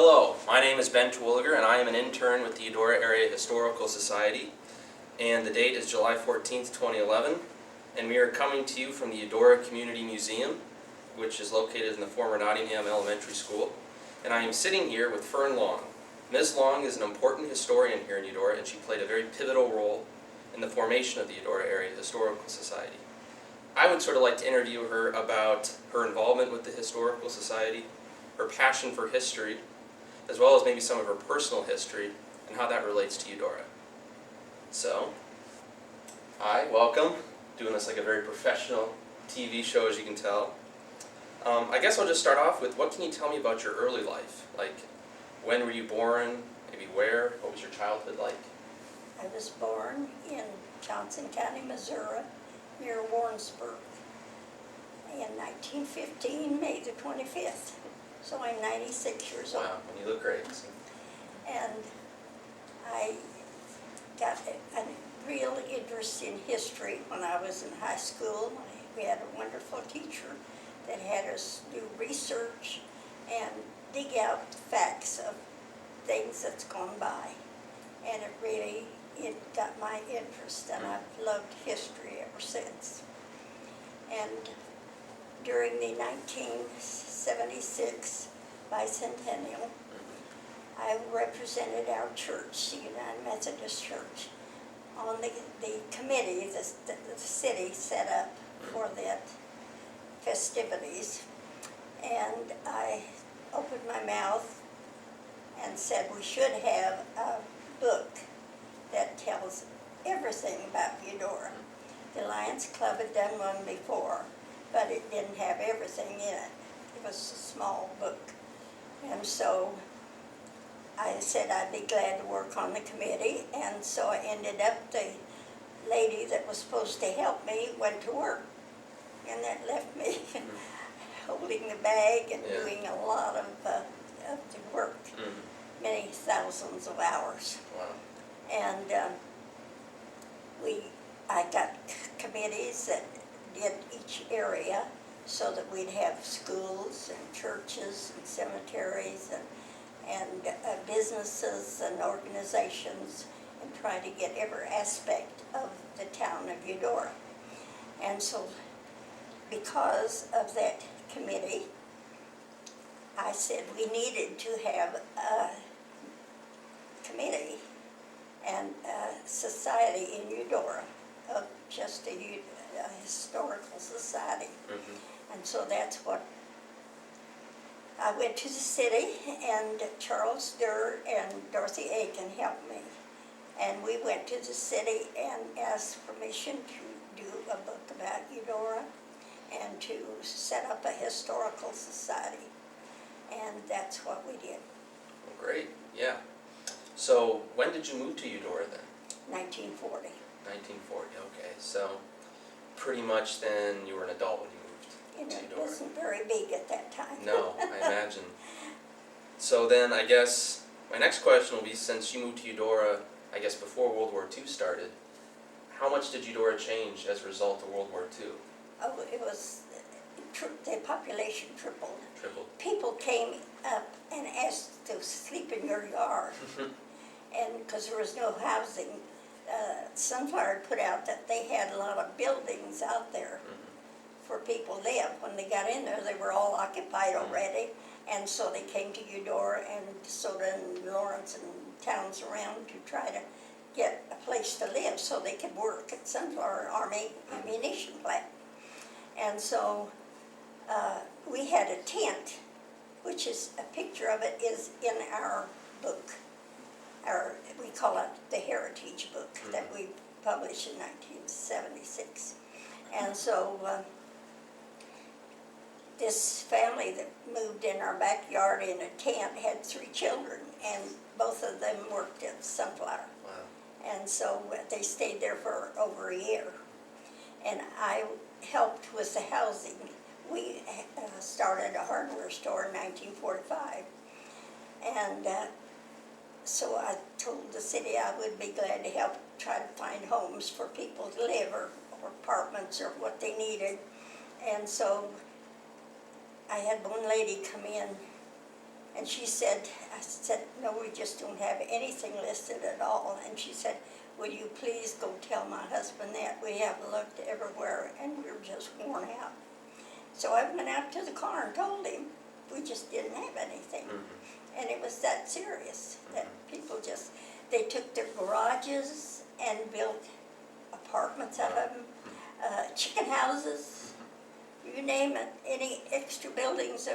Hello, my name is Ben Terwilliger and I am an intern with the Eudora Area Historical Society, and the date is July 14th, 2011, and we are coming to you from the Eudora Community Museum, which is located in the former Nottingham Elementary School, and I am sitting here with Fern Long. Ms. Long is an important historian here in Eudora, and she played a very pivotal role in the formation of the Eudora Area Historical Society. I would sort of like to interview her about her involvement with the Historical Society, her passion for history, as well as maybe some of her personal history and how that relates to Eudora. So, hi, welcome. Doing this like a very professional TV show, as you can tell. I guess I'll just start off with, what can you tell me about your early life? Like, when were you born? Maybe where? What was your childhood like? I was born in Johnson County, Missouri, near Warrensburg, in 1915, May the 25th. So I'm 96 years old. Wow, and you look great. And I got a real interest in history when I was in high school. We had a wonderful teacher that had us do research and dig out the facts of things that's gone by. And it got my interest, and I've loved history ever since. And during the 1976 bicentennial, I represented our church, the United Methodist Church, on the committee the city set up for that festivities. And I opened my mouth and said we should have a book that tells everything about Eudora. The Lions Club had done one before, but it didn't have everything in it. It was a small book. And so I said I'd be glad to work on the committee, and so I ended up, the lady that was supposed to help me went to work, and that left me holding the bag and doing a lot of the work, many thousands of hours. Wow. And I got committees that did each area so that we'd have schools and churches and cemeteries and businesses and organizations, and try to get every aspect of the town of Eudora. And so because of that committee, I said we needed to have a committee and a society in Eudora, of just a historical society. And so that's what I went to the city, and Charles Durr and Dorothy Aiken helped me. And we went to the city and asked permission to do a book about Eudora and to set up a historical society. And that's what we did. Well, great, yeah. So, when did you move to Eudora then? 1940. 1940, okay. So, pretty much then you were an adult when you moved to It Eudora. wasn't very big at that time. No, I imagine. So then I guess my next question will be, since you moved to Eudora, I guess before World War II started, how much did Eudora change as a result of World War II? Oh, it was, the population tripled. Tripled. People came up and asked to sleep in your yard, and because there was no housing, Sunflower put out that they had a lot of buildings out there for people to live. When they got in there, they were all occupied already, and so they came to Eudora and DeSoto and Lawrence and towns around to try to get a place to live so they could work at Sunflower Army ammunition plant. And so we had a tent, which is, a picture of it is in our book. We call it the Heritage Book that we published in 1976. And so this family that moved in our backyard in a tent had 3 children, and both of them worked at Sunflower. Wow. And so they stayed there for over a year. And I helped with the housing. We started a hardware store in 1945. And so I told the city I would be glad to help try to find homes for people to live, or apartments, or what they needed. And so I had one lady come in And she said, I said, no, we just don't have anything listed at all. And she said, will you please go tell my husband that? We have looked everywhere and we're just worn out. So I went out to the car and told him we just didn't have anything. And it was that serious, that people just, they took their garages and built apartments out of them, chicken houses, you name it, any extra buildings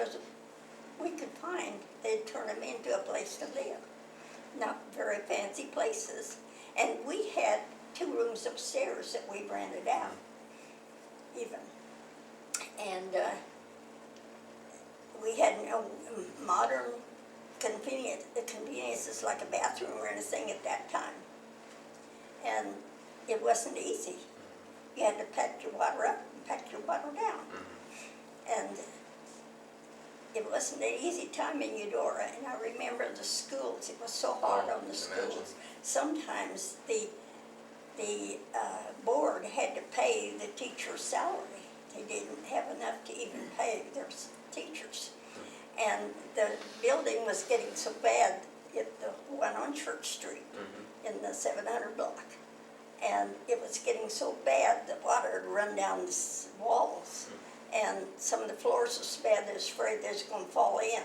we could find, they'd turn them into a place to live. Not very fancy places. And we had 2 rooms upstairs that we rented out, even. And we had no modern conveniences like a bathroom or anything at that time. And it wasn't easy. You had to pack your water up and pack your water down. And it wasn't an easy time in Eudora, and I remember the schools, it was so hard on the schools. Sometimes the board had to pay the teacher's salary. They didn't have enough to even pay their teachers. And the building was getting so bad, the one on Church Street in the 700 block. And it was getting so bad, the water had run down the walls. And some of the floors were so bad, they was afraid they was going to fall in.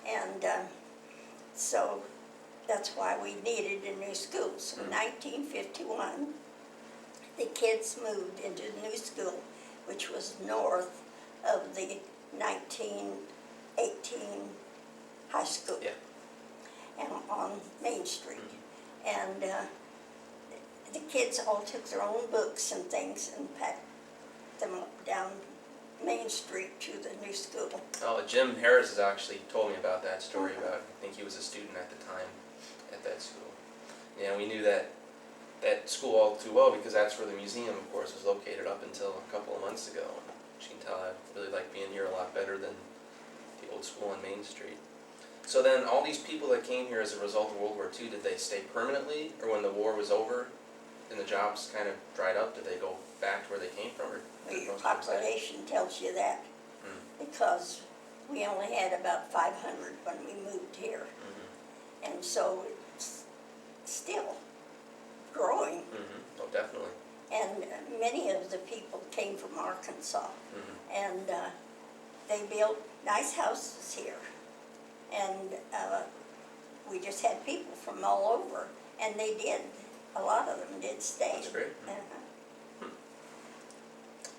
And so that's why we needed a new school. So in 1951, the kids moved into the new school, which was north of the 1918 high school, and on Main Street. And the kids all took their own books and things and packed them down Main Street to the new school. Oh, Jim Harris has actually told me about that story about, I think he was a student at the time at that school. Yeah, we knew that school all too well because that's where the museum, of course, was located up until a couple of months ago. As you can tell, I really like being here a lot better than the old school on Main Street. So then all these people that came here as a result of World War II, did they stay permanently, or when the war was over and the jobs kind of dried up, did they go back to where they came from? Or The population tells you that, because we only had about 500 when we moved here. And so it's still growing. Oh, definitely. And many of the people came from Arkansas. And they built nice houses here. And we just had people from all over. And they did, a lot of them did stay. That's great.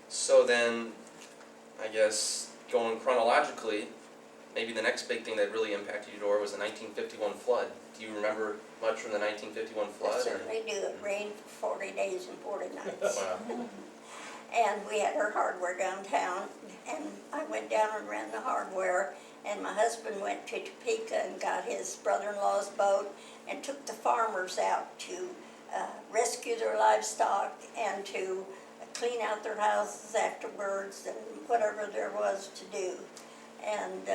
So then, I guess, going chronologically, maybe the next big thing that really impacted Eudora was the 1951 flood. Do you remember much from the 1951 flood? I certainly do. It rained for 40 days and 40 nights. Wow. And we had our hardware downtown, and I went down and ran the hardware, and my husband went to Topeka and got his brother-in-law's boat and took the farmers out to rescue their livestock and to clean out their houses afterwards and whatever there was to do. And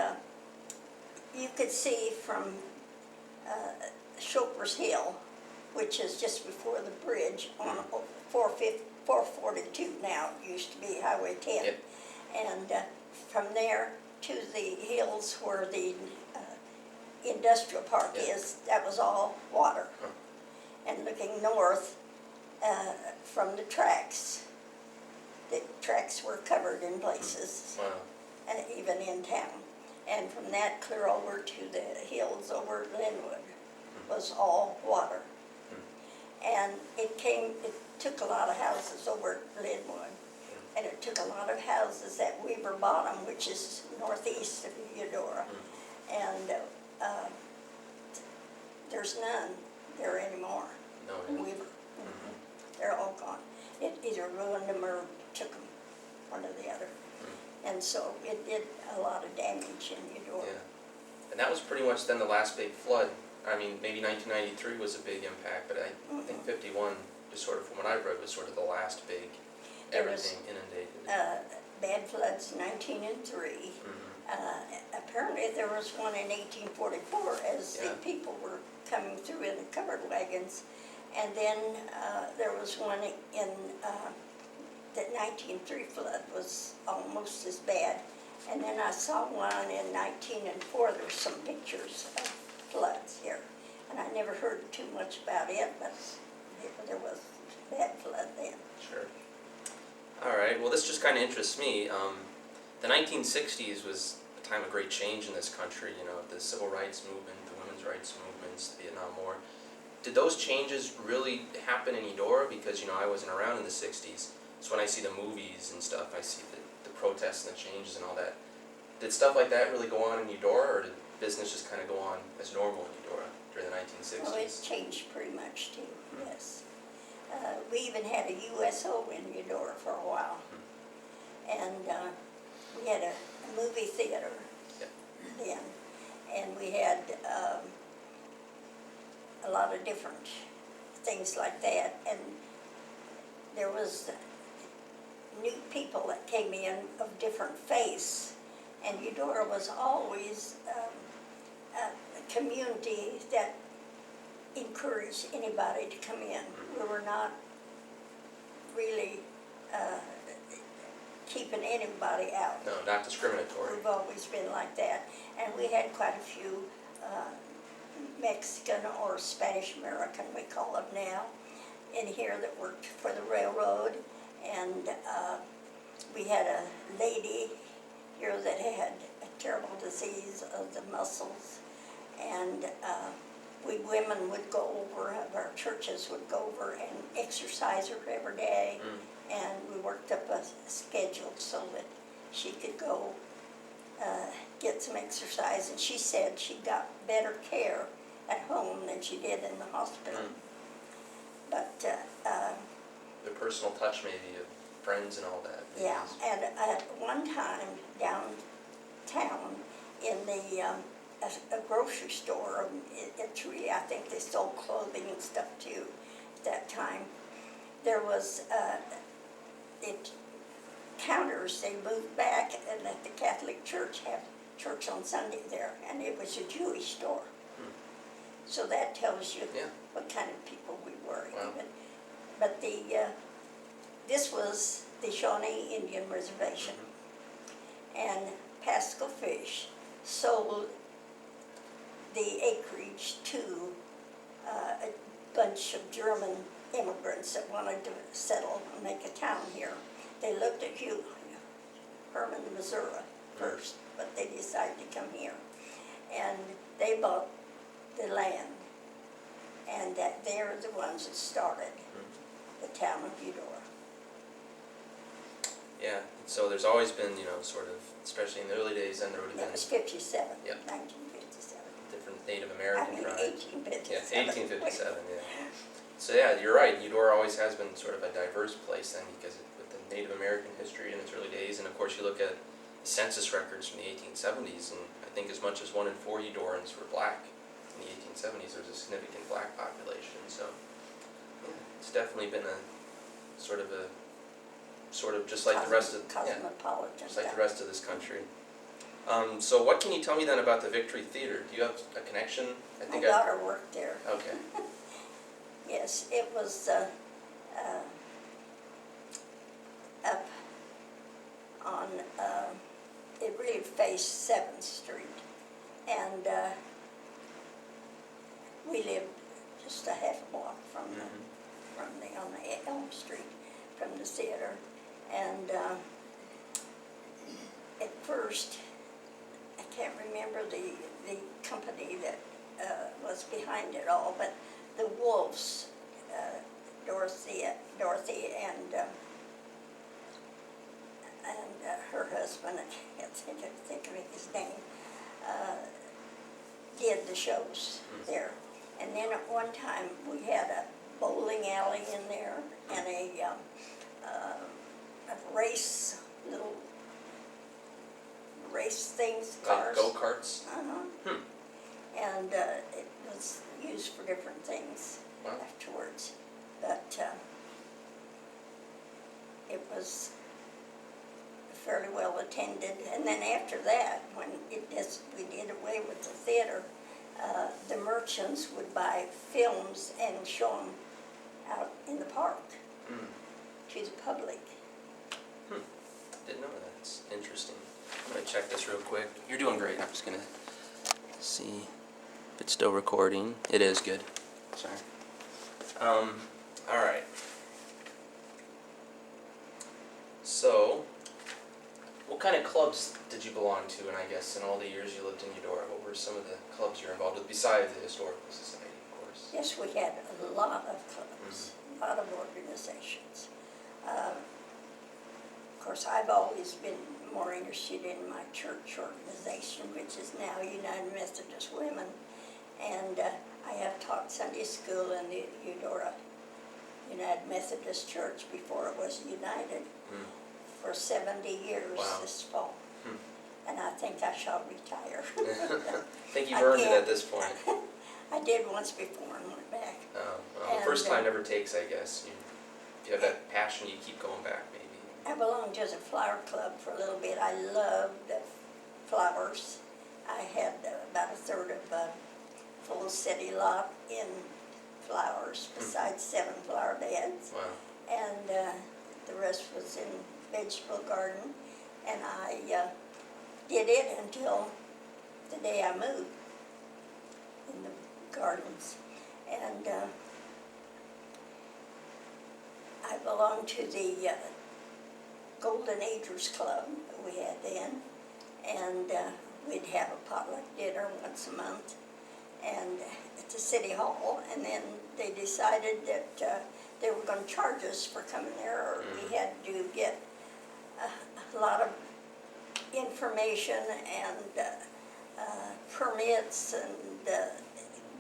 you could see from Chopper's Hill, which is just before the bridge on 442 now, it used to be Highway 10. Yep. And from there to the hills where the industrial park is, that was all water. And looking north from the tracks were covered in places, even in town. And from that clear over to the hills over Linwood was all water. And it took a lot of houses over at Linwood. And it took a lot of houses at Weaver Bottom, which is northeast of Eudora. And there's none there anymore in Weaver. They're all gone. It either ruined them or took them, one or the other. And so it did a lot of damage in Eudora. Yeah. And that was pretty much then the last big flood. I mean, maybe 1993 was a big impact, but I think 51, just sort of from what I've read, was sort of the last big, everything inundated. Bad floods in 1903. Apparently there was one in 1844 as the people were coming through in the covered wagons. And then there was one in the 1903 flood was almost as bad. And then I saw one in 1904, there's some pictures of floods here. And I never heard too much about it, but there was a bad flood then. Sure. All right, well this just kind of interests me. The 1960s was a time of great change in this country, you know, the civil rights movement, the women's rights movements, the Vietnam War. Did those changes really happen in Eudora? Because, you know, I wasn't around in the 60s, so when I see the movies and stuff, I see the protests and the changes and all that. Did stuff like that really go on in Eudora, or did business just kind of go on as normal in Eudora during the 1960s? Well, it's changed pretty much too, yes. We even had a USO in Eudora for a while. And we had a movie theater then. And we had a lot of different things like that. And there was new people that came in of different faiths. And Eudora was always a community that encouraged anybody to come in. We were not really keeping anybody out. No, not discriminatory. We've always been like that. And we had quite a few Mexican or Spanish American, we call them now, in here that worked for the railroad. And we had a lady here that had a terrible disease of the muscles. And we women would go over, our churches would go over and exercise her every day. And we worked up a schedule so that she could go get some exercise. And she said she got better care at home than she did in the hospital. But The personal touch maybe of friends and all that. yeah, and at one time downtown in the a grocery store, it's really, I think they sold clothing and stuff too at that time. There was counters, they moved back and let the Catholic Church have church on Sunday there, and it was a Jewish store. So that tells you what kind of people we were. Wow. Even. But this was the Shawnee Indian Reservation, and Pascal Fish sold the acreage to a bunch of German immigrants that wanted to settle and make a town here. They looked at Herman, Missouri first, but they decided to come here. And they bought the land, and that they're the ones that started the town of Eudora. Yeah, so there's always been, you know, sort of, especially in the early days, then there would have That been was 57, Yep. 1957. different Native American tribes. 1857. Yeah, 1857, yeah. So yeah, you're right, Eudora always has been sort of a diverse place then, because with the Native American history in its early days, and of course you look at the census records from the 1870s, and I think as much as 1 in 4 Eudorans were black in the 1870s. There was a significant black population, so yeah, it's definitely been a sort of just like the rest of Cosmopolitan. just like the rest of this country. So what can you tell me then about the Victory Theater? Do you have a connection? My daughter worked there. Okay. Yes, it was up on, it really faced 7th Street. And we lived just a half a block from on the Elm Street from the theater. And at first, I can't remember the company that was behind it all, but the Wolves, Dorothy and her husband, I can't think of his name, did the shows there. And then at one time we had a bowling alley in there and a race, little race things, cars. Like go-karts? And it was used for different things afterwards. But it was fairly well attended. And then after that, when we did away with the theater, the merchants would buy films and show them out in the park to the public. Didn't know that. It's interesting. I'm going to check this real quick. You're doing great. I'm just gonna see if it's still recording. It is good. Sorry. All right. So, what kind of clubs did you belong to? And I guess in all the years you lived in Eudora, what were some of the clubs you're involved with besides the Historical Society, of course? Yes, we had a lot of clubs, a lot of organizations. Of course, I've always been more interested in my church organization, which is now United Methodist Women. And I have taught Sunday school in the Eudora United Methodist Church before it was United for 70 years this fall. And I think I shall retire. I think you've earned it at this point. I did once before and went back. Well, the first time never takes, I guess. If you have that passion, you keep going back, maybe. I belonged to the flower club for a little bit. I loved the flowers. I had about a third of a full city lot in flowers, besides 7 flower beds. Wow. And the rest was in vegetable garden. And I did it until the day I moved in the gardens. And I belonged to the Golden Agers Club we had then, and we'd have a potluck dinner once a month and at the city hall, and then they decided that they were going to charge us for coming there, or we had to get a lot of information and permits and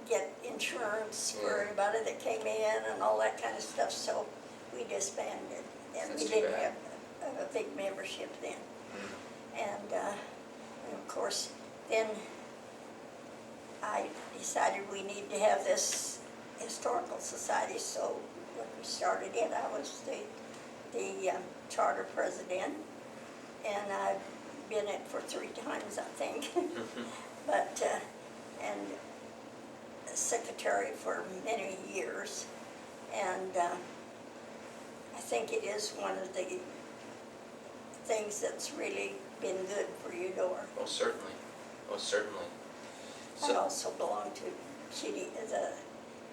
get insurance for anybody that came in and all that kind of stuff, so we disbanded, and we didn't have a big membership then. And of course, then I decided we need to have this historical society, so when we started it, I was the charter president, and I've been it for 3 times, I think. But and secretary for many years, and I think it is one of the things that's really been good for Eudora. Oh, certainly. Oh, certainly. I also belong to the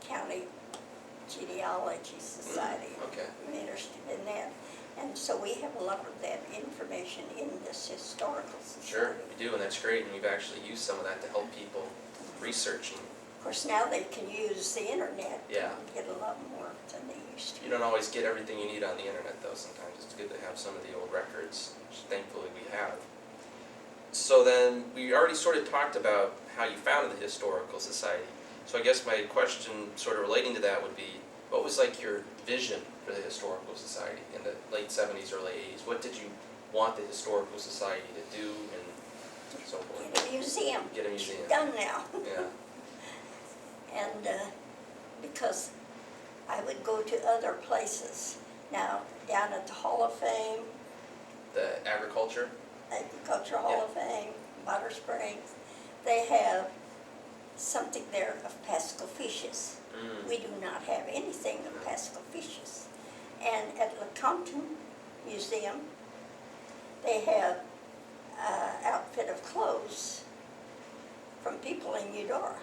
County Genealogy Society. Okay. I'm interested in that. And so we have a lot of that information in this historical society. Sure, we do, and that's great, and we've actually used some of that to help people researching. Of course, now they can use the internet Yeah. and get a lot more than they used to. You don't always get everything you need on the internet, though. Sometimes it's good to have some of the old records, which thankfully we have. So then, we already sort of talked about how you founded the Historical Society. So I guess my question sort of relating to that would be, what was like your vision for the Historical Society in the late 70s, early 80s? What did you want the Historical Society to do and so forth? Get a museum. Get a museum. It's done now. Yeah. And because I would go to other places. Now, down at the Hall of Fame, The agriculture? Agricultural Hall of Fame, Water Springs, they have something there of Pascal fishes. We do not have anything of Pascal fishes. And at Lecompton Museum, they have an outfit of clothes from people in Eudora.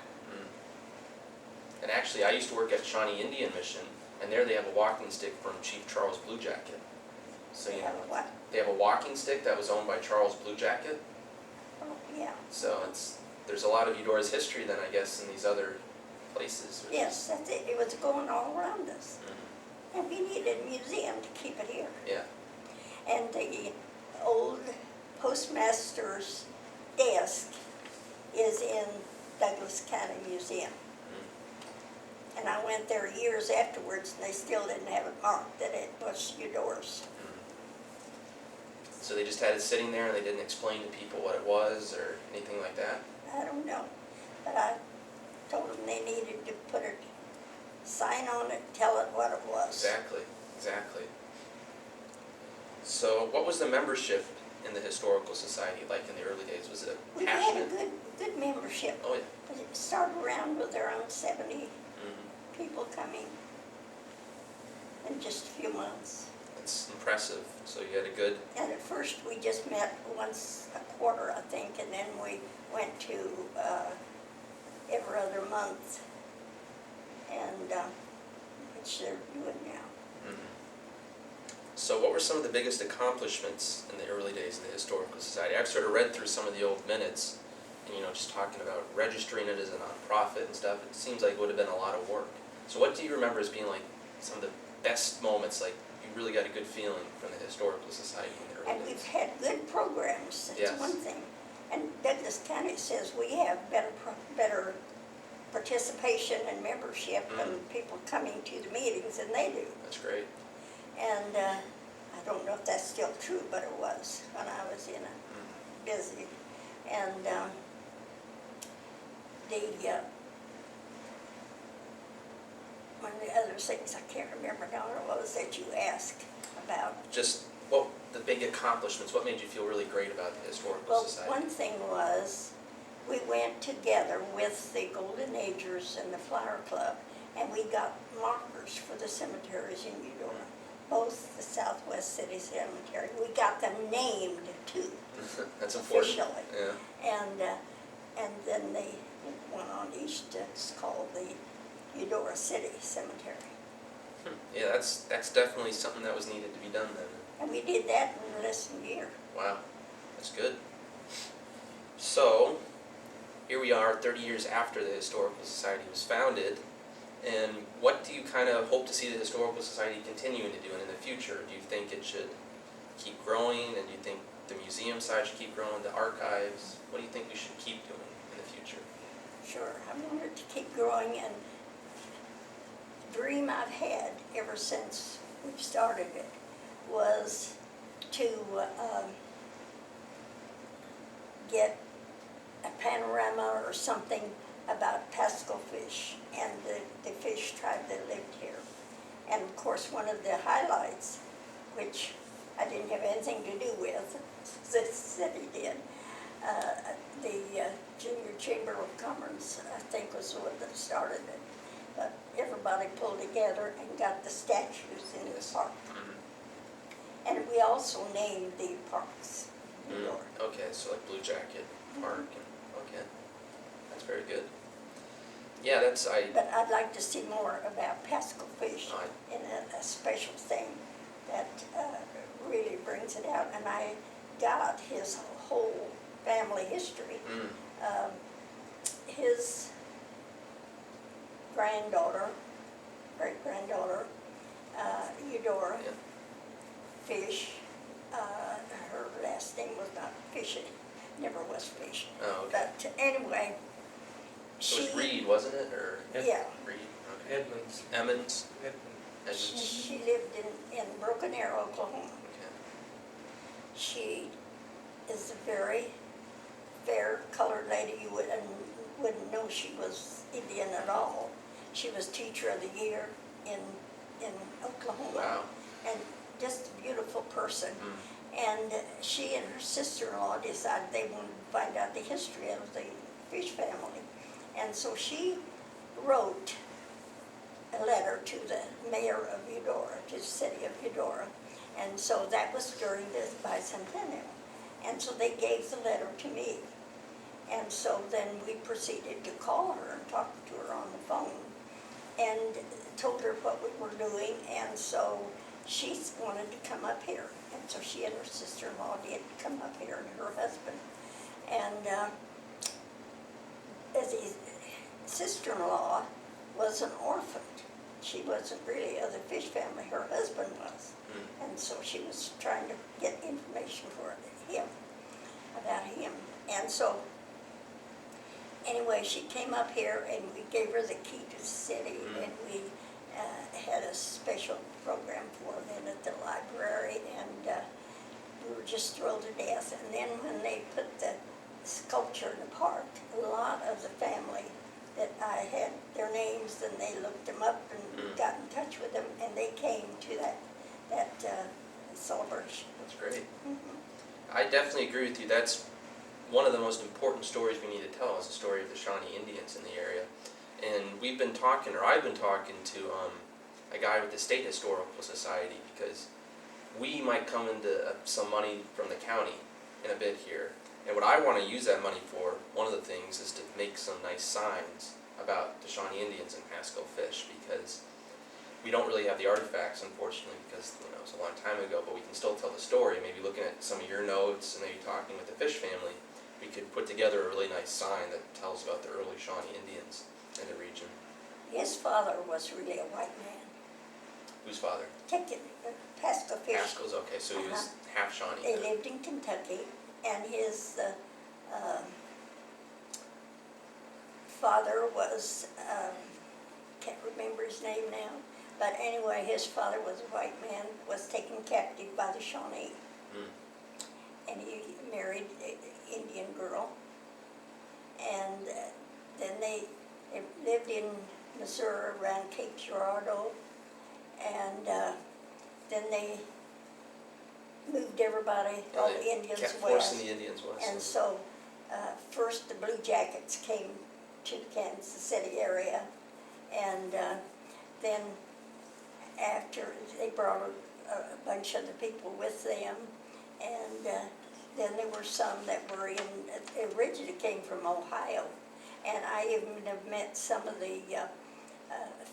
And actually, I used to work at Shawnee Indian Mission, and there they have a walking stick from Chief Charles Blue Jacket. So They you have know, what? they have a walking stick that was owned by Charles Blue Jacket. Oh, yeah. So there's a lot of Eudora's history then, I guess, in these other places. Yes, that's it. It was going all around us. And we needed a museum to keep it here. Yeah. And the old postmaster's desk is in Douglas County Museum. And I went there years afterwards, and they still didn't have it marked that it was Eudoras. So they just had it sitting there, and they didn't explain to people what it was or anything like that? I don't know, but I told them they needed to put a sign on it, tell it what it was. Exactly, exactly. So what was the membership in the Historical Society like in the early days? Was it We passionate? had a good membership. Oh, yeah. But it started around with around 70 people coming in just a few months. That's impressive. So you had a good, And at first, we just met once a quarter, I think, and then we went to every other month, and which they're doing now. mhm. So what were some of the biggest accomplishments in the early days of the Historical Society? I've sort of read through some of the old minutes, and just talking about registering it as a nonprofit and stuff, it seems like it would have been a lot of work. So what do you remember as being like some of the best moments, like you really got a good feeling from the Historical Society in the early And days? we've had good programs, that's Yes. one thing. And Douglas County says we have better participation and membership and people coming to the meetings than they do. That's great. And I don't know if that's still true, but it was when I was in it, busy. And one of the other things I can't remember now what was that you asked about. Just what the big accomplishments, what made you feel really great about the Historical Well, Society? one thing was, we went together with the Golden Agers and the Flower Club, and we got markers for the cemeteries in Eudora, both the Southwest City Cemetery. We got them named too, That's important. officially. Yeah. And then the one on east, it's called the Eudora City Cemetery. Yeah, that's definitely something that was needed to be done then. And we did that in less than a year. Wow, that's good. So, here we are 30 years after the Historical Society was founded, and what do you kind of hope to see the Historical Society continuing to do in the future? Do you think it should keep growing, and do you think the museum side should keep growing, the archives? What do you think we should keep doing in the future? Sure, I want it to keep growing, and the dream I've had ever since we've started it was to get a panorama or something about Pascal fish and the fish tribe that lived here. And of course, one of the highlights, which I didn't have anything to do with, the city did, the Junior Chamber of Commerce, I think, was the one that started it. But everybody pulled together and got the statues in the park. And we also named the parks in Eudora. Okay, so like Blue Jacket Park, okay, that's very good. Yeah, But I'd like to see more about Pascal fish Aye. in a special thing that really brings it out. And I got his whole family history. His granddaughter, great-granddaughter, Eudora, Yeah. Fish, her last name was not Fishy, never was Fish. Oh, okay. But anyway, So she, it was Reed, wasn't it, or yeah, Reed? Okay. Edmonds. Emmons. she lived in Broken Arrow, Oklahoma. Okay. She is a very fair colored lady. You wouldn't know she was Indian at all. She was Teacher of the Year in Oklahoma. Wow. And just a beautiful person. And she and her sister-in-law decided they wanted to find out the history of the Fish family. And so she wrote a letter to the mayor of Eudora, to the city of Eudora. And so that was during the bicentennial. And so they gave the letter to me. And so then we proceeded to call her and talk to her on the phone and told her what we were doing. And so she wanted to come up here. And so she and her sister-in-law did come up here, and her husband. And his sister-in-law was an orphan. She wasn't really of the Fish family, her husband was. And so she was trying to get information for him, about him. And so, anyway, she came up here and we gave her the key to the city, and we had a special program for them at the library, and we were just thrilled to death. And then when they put the sculpture in the park, a lot of the family that I had their names, and they looked them up and got in touch with them, and they came to that celebration. That's great. I definitely agree with you. That's one of the most important stories we need to tell, is the story of the Shawnee Indians in the area. And we've been talking, or I've been talking to a guy with the State Historical Society, because we might come into some money from the county in a bit here. And what I want to use that money for, one of the things, is to make some nice signs about the Shawnee Indians and Pasco fish, because we don't really have the artifacts, unfortunately, because it was a long time ago, but we can still tell the story. Maybe looking at some of your notes and maybe talking with the fish family, we could put together a really nice sign that tells about the early Shawnee Indians in the region. His father was really a white man. Whose father? Pasco fish. Pasco's, okay, so he was half Shawnee. They lived in Kentucky, and his father was, can't remember his name now, but anyway, his father was a white man, was taken captive by the Shawnee. And he married an Indian girl, and then they lived in Missouri around Cape Girardeau, and then they moved everybody, all the Indians kept west. forcing the Indians west. And so first the Blue Jackets came to the Kansas City area, and then after they brought a bunch of the people with them, and then there were some that were originally came from Ohio, and I even have met some of the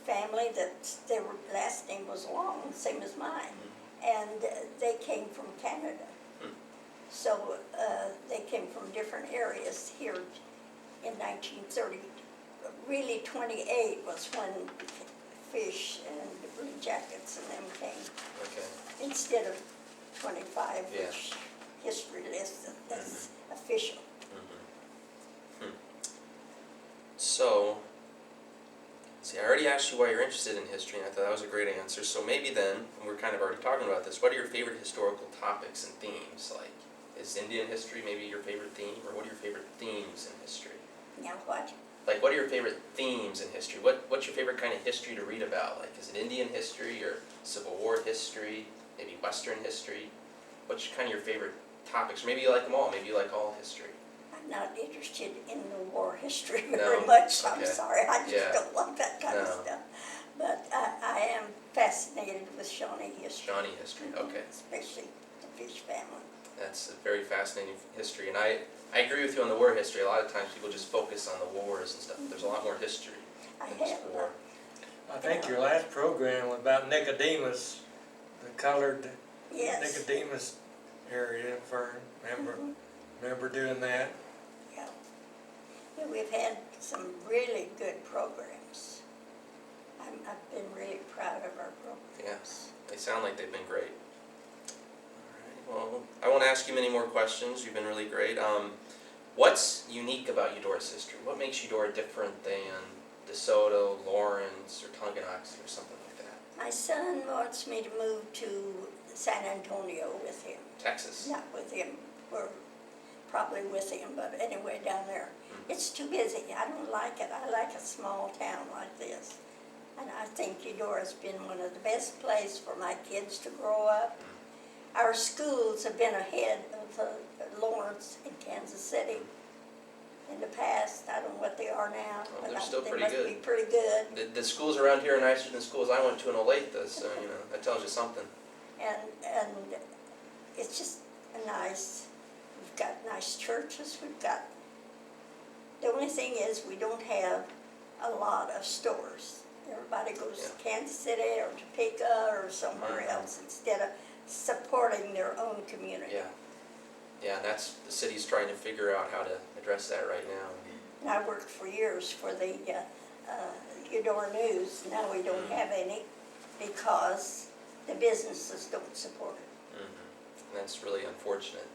family that their last name was Long, same as mine, and they came from Canada. So they came from different areas here in 1930. Really 28 was when fish and the Blue Jackets and them came. Okay. Instead of 25, Yeah. which history lists as official. So, see, I already asked you why you're interested in history, and I thought that was a great answer. So maybe then, and we're kind of already talking about this, what are your favorite historical topics and themes? Like, is Indian history maybe your favorite theme, or what are your favorite themes in history? Now what? Like, what are your favorite themes in history? What's your favorite kind of history to read about? Like, is it Indian history, or Civil War history, maybe Western history? What's kind of your favorite topics? Or maybe you like them all, maybe you like all history. I'm not interested in the war history No? very much. I'm Okay. sorry, I just Yeah. don't like that kind of No. stuff. But I am fascinated with Shawnee history. Shawnee history, okay. Especially the fish family. That's a very fascinating history, and I agree with you on the war history. A lot of times people just focus on the wars and stuff. There's a lot more history I in this have, war. I think your last program was about Nicodemus, the colored yes. Nicodemus area, Fern. Remember? Mhm. Remember doing that? Yeah. Yeah, we've had some really good programs. I've been really proud of our programs. Yes, they sound like they've been great. All right, well, I won't ask you many more questions. You've been really great. What's unique about Eudora's history? What makes Eudora different than DeSoto, Lawrence, or Tonganoxie, or something like that? My son wants me to move to San Antonio with him. Texas. Not with him, or probably with him, but anyway, down there. It's too busy. I don't like it. I like a small town like this. And I think Eudora's been one of the best places for my kids to grow up. Our schools have been ahead of Lawrence and Kansas City in the past. I don't know what they are now, Well, but they're still they pretty must good. be pretty good. The schools around here are nicer than schools I went to in Olathe, so that tells you something. And it's just nice. We've got nice churches. The only thing is we don't have a lot of stores. Everybody goes to Kansas City or Topeka or somewhere else instead of supporting their own community. Yeah, and that's, the city's trying to figure out how to address that right now. And I worked for years for the Eudora News. Now we don't have any because the businesses don't support it. And that's really unfortunate.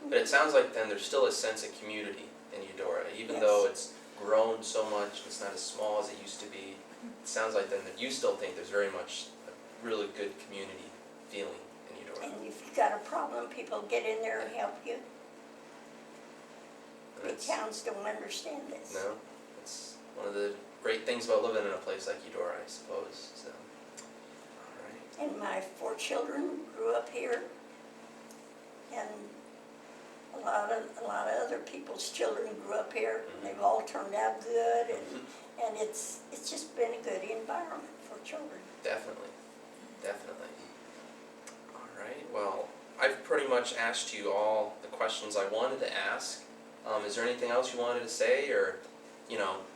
But it sounds like then there's still a sense of community in Eudora, even though it's grown so much, it's not as small as it used to be. It sounds like then that you still think there's very much a really good community feeling in Eudora. And if you've got a problem, people get in there and help you. Big towns don't understand this. No, it's one of the great things about living in a place like Eudora, I suppose. So, all right. And my 4 children grew up here, and a lot of other people's children grew up here. They've all turned out good, and it's just been a good environment for children. Definitely, definitely. All Alright, well, I've pretty much asked you all the questions I wanted to ask. Is there anything else you wanted to say, or,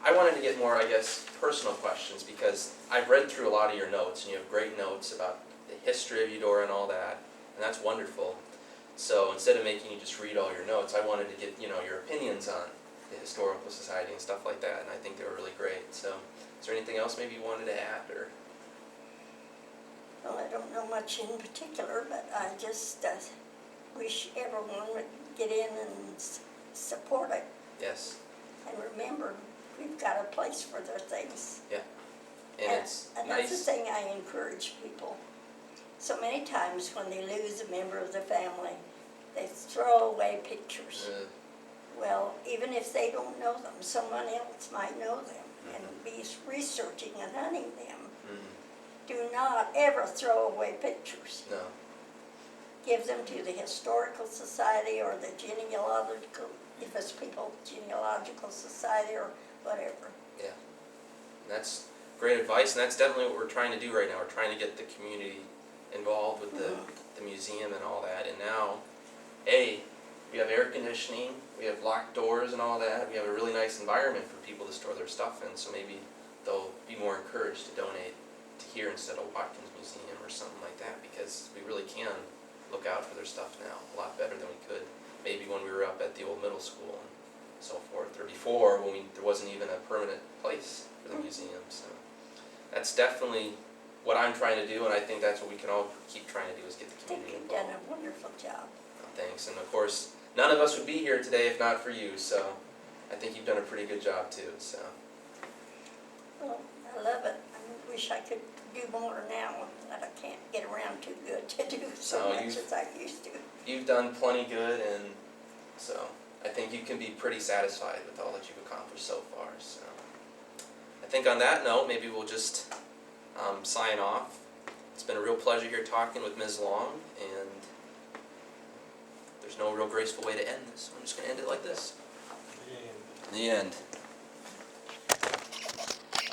I wanted to get more, I guess, personal questions, because I've read through a lot of your notes, and you have great notes about the history of Eudora and all that, and that's wonderful. So instead of making you just read all your notes, I wanted to get, your opinions on the Historical Society and stuff like that, and I think they were really great. So, is there anything else maybe you wanted to add, or? Well, I don't know much in particular, but I just wish everyone would get in and support it. Yes. And remember, we've got a place for their things. Yeah. And it's and nice. that's the thing I encourage people. So many times when they lose a member of the family, they throw away pictures. Well, even if they don't know them, someone else might know them and be researching and hunting them. Do not ever throw away pictures. No. Give them to the Historical Society or the genealogical, if it's people, genealogical society or whatever. Yeah. And that's great advice, and that's definitely what we're trying to do right now. We're trying to get the community involved with the museum and all that. And now, we have air conditioning, we have locked doors and all that. We have a really nice environment for people to store their stuff in, so maybe they'll be more encouraged to donate to here instead of Watkins Museum or something like that, because we really can look out for their stuff now a lot better than we could maybe when we were up at the old middle school and so forth, or before when there wasn't even a permanent place for the museum. So that's definitely what I'm trying to do, and I think that's what we can all keep trying to do, is get the I think community you've done involved. a wonderful job. Thanks, and of course, none of us would be here today if not for you, so I think you've done a pretty good job too, so. Well, I love it. I wish I could do more now, but I can't get around too good to do so No, much you've- as I used to. You've done plenty good, and so I think you can be pretty satisfied with all that you've accomplished so far, so. I think on that note, maybe we'll just sign off. It's been a real pleasure here talking with Ms. Long, and there's no real graceful way to end this. I'm just going to end it like this. Yeah. The end.